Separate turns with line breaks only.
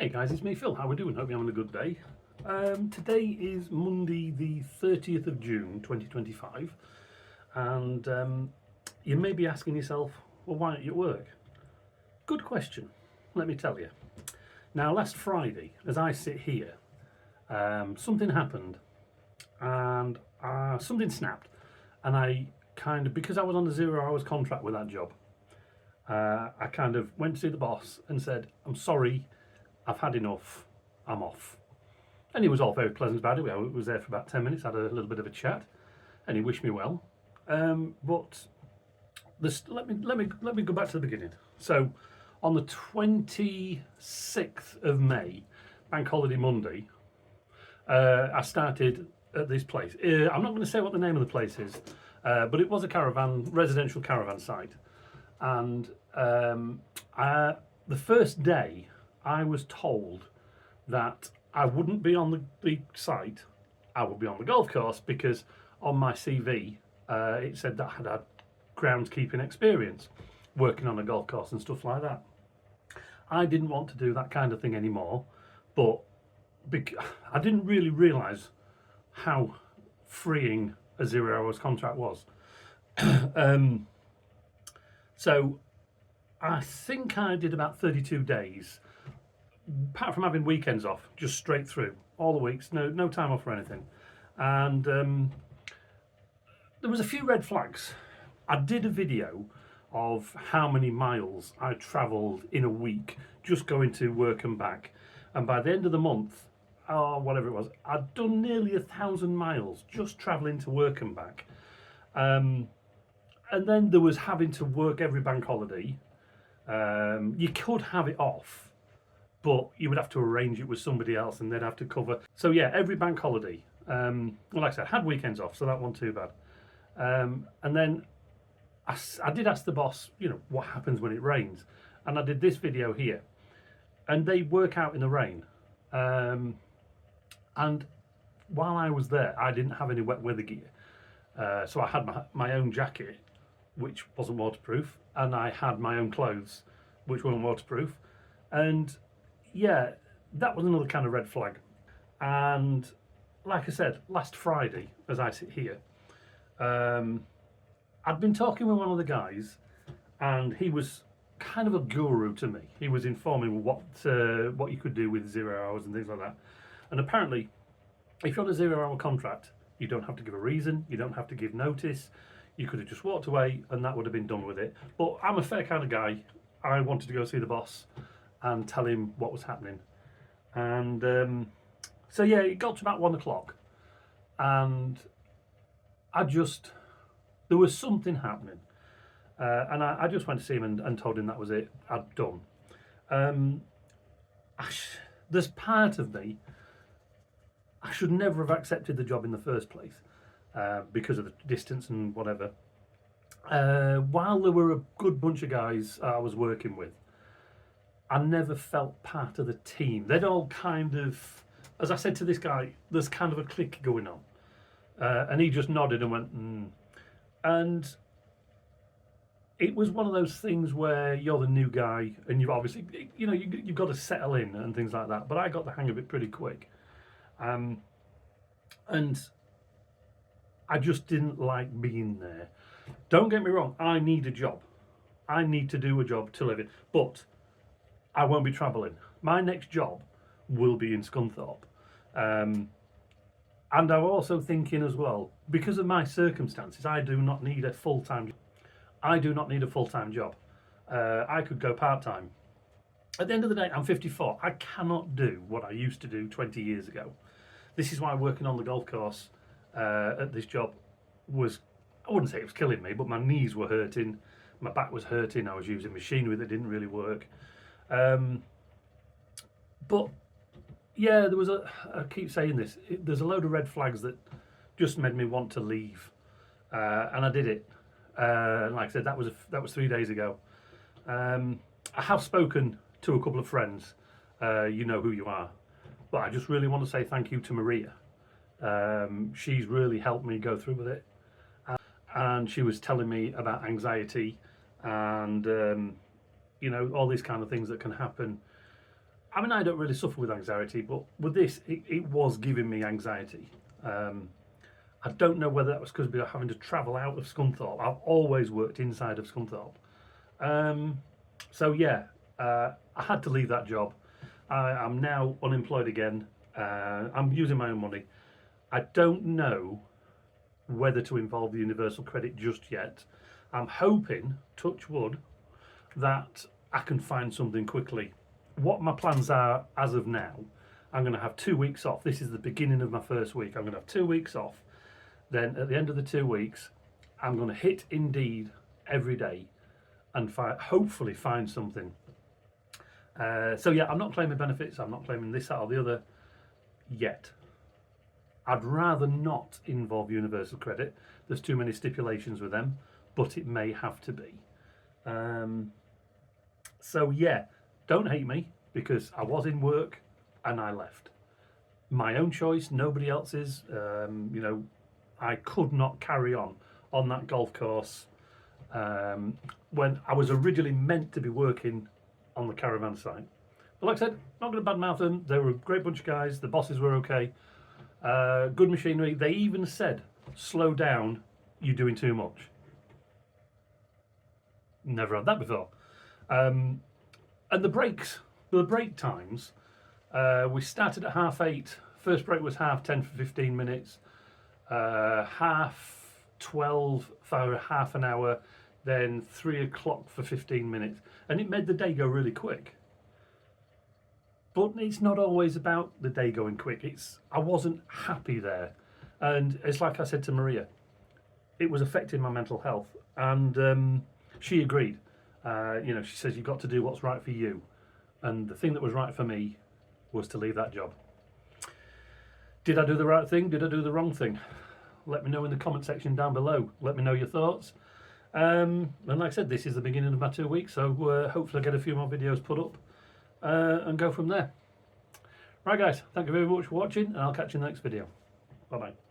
Hey guys, it's me Phil. How we doing? Hope you're having a good day. Today is Monday the 30th of June 2025 and you may be asking yourself, well, why aren't you at work? Good question, let me tell you. Now last Friday, as I sit here, something happened and something snapped, and I because I was on a 0 hours contract with that job, I kind of went to see the boss and said, I'm sorry, I've had enough, I'm off. And he was all very pleasant about it. I was there for about 10 minutes, had a little bit of a chat, and he wished me well. But let me go back to the beginning. So, on the 26th of May, Bank Holiday Monday, I started at this place. I'm not going to say what the name of the place is, but it was a residential caravan site. And the first day, I was told that I wouldn't be on the site, I would be on the golf course, because on my CV it said that I had had groundskeeping experience working on a golf course and stuff like that. I didn't want to do that kind of thing anymore, but I didn't really realise how freeing a 0 hours contract was. So I think I did about 32 days, apart from having weekends off, just straight through all the weeks, no time off or anything. And there was a few red flags. I did a video of how many miles I travelled in a week just going to work and back, and by the end of the month, or whatever it was, I'd done nearly 1,000 miles just travelling to work and back. And then there was having to work every bank holiday. You could have it off, but you would have to arrange it with somebody else and they'd have to cover. So yeah, every bank holiday. Well, like I said, I had weekends off, so that wasn't too bad. And then I did ask the boss, what happens when it rains? And I did this video here. And they work out in the rain. And while I was there, I didn't have any wet weather gear. So I had my own jacket, which wasn't waterproof, and I had my own clothes, which weren't waterproof. And yeah, that was another kind of red flag. And like I said, last Friday, as I sit here, I'd been talking with one of the guys, and he was kind of a guru to me. He was informing what you could do with 0 hours and things like that. And apparently, if you're on a 0 hour contract, you don't have to give a reason, you don't have to give notice. You could have just walked away and that would have been done with it. But I'm a fair kind of guy. I wanted to go see the boss and tell him what was happening. And so yeah, it got to about 1 o'clock, and there was something happening. And I just went to see him and told him that was it, I'd done. There's part of me, I should never have accepted the job in the first place, because of the distance and whatever. While there were a good bunch of guys I was working with, I never felt part of the team. They'd all kind of, as I said to this guy, there's kind of a clique going on. And he just nodded and went, And it was one of those things where you're the new guy and you've obviously, you've got to settle in and things like that. But I got the hang of it pretty quick. And I just didn't like being there. Don't get me wrong, I need a job. I need to do a job to live in. But I won't be travelling. My next job will be in Scunthorpe. And I'm also thinking as well, because of my circumstances, I do not need a full-time job. I could go part-time. At the end of the day, I'm 54. I cannot do what I used to do 20 years ago. This is why working on the golf course at this job was, I wouldn't say it was killing me, but my knees were hurting, my back was hurting, I was using machinery that didn't really work. But yeah, I keep saying this, there's a load of red flags that just made me want to leave. And I did it. Like I said, that was 3 days ago. I have spoken to a couple of friends, you know who you are, but I just really want to say thank you to Maria. She's really helped me go through with it, and she was telling me about anxiety and all these kind of things that can happen I mean, I don't really suffer with anxiety, but with this, it was giving me anxiety. I don't know whether that was because we were having to travel out of Scunthorpe. I've always worked inside of Scunthorpe. So yeah, I had to leave that job. I'm now unemployed again. I'm using my own money. I don't know whether to involve the universal credit just yet. I'm hoping, touch wood, that I can find something quickly. What my plans are as of now, I'm going to have 2 weeks off. This is the beginning of my first week. I'm going to have 2 weeks off. Then at the end of the 2 weeks, I'm going to hit Indeed every day and hopefully find something. So yeah, I'm not claiming benefits. I'm not claiming this, that, or the other yet. I'd rather not involve universal credit. There's too many stipulations with them, but it may have to be. So yeah, don't hate me because I was in work and I left. My own choice, nobody else's. You know, I could not carry on that golf course when I was originally meant to be working on the caravan site. But like I said, not going to badmouth them. They were a great bunch of guys. The bosses were okay. Good machinery. They even said, slow down, you're doing too much. Never had that before. And the breaks, the break times, we started at 8:30. First break was 10:30 for 15 minutes. 12:30 for half an hour. Then 3 o'clock for 15 minutes. And it made the day go really quick. But it's not always about the day going quick. I wasn't happy there. And it's like I said to Maria, it was affecting my mental health. And she agreed. You know, she says, you've got to do what's right for you. And the thing that was right for me was to leave that job. Did I do the right thing? Did I do the wrong thing? Let me know in the comment section down below. Let me know your thoughts. And like I said, this is the beginning of my 2 weeks, so hopefully I'll get a few more videos put up and go from there. Right guys, thank you very much for watching, and I'll catch you in the next video. Bye bye.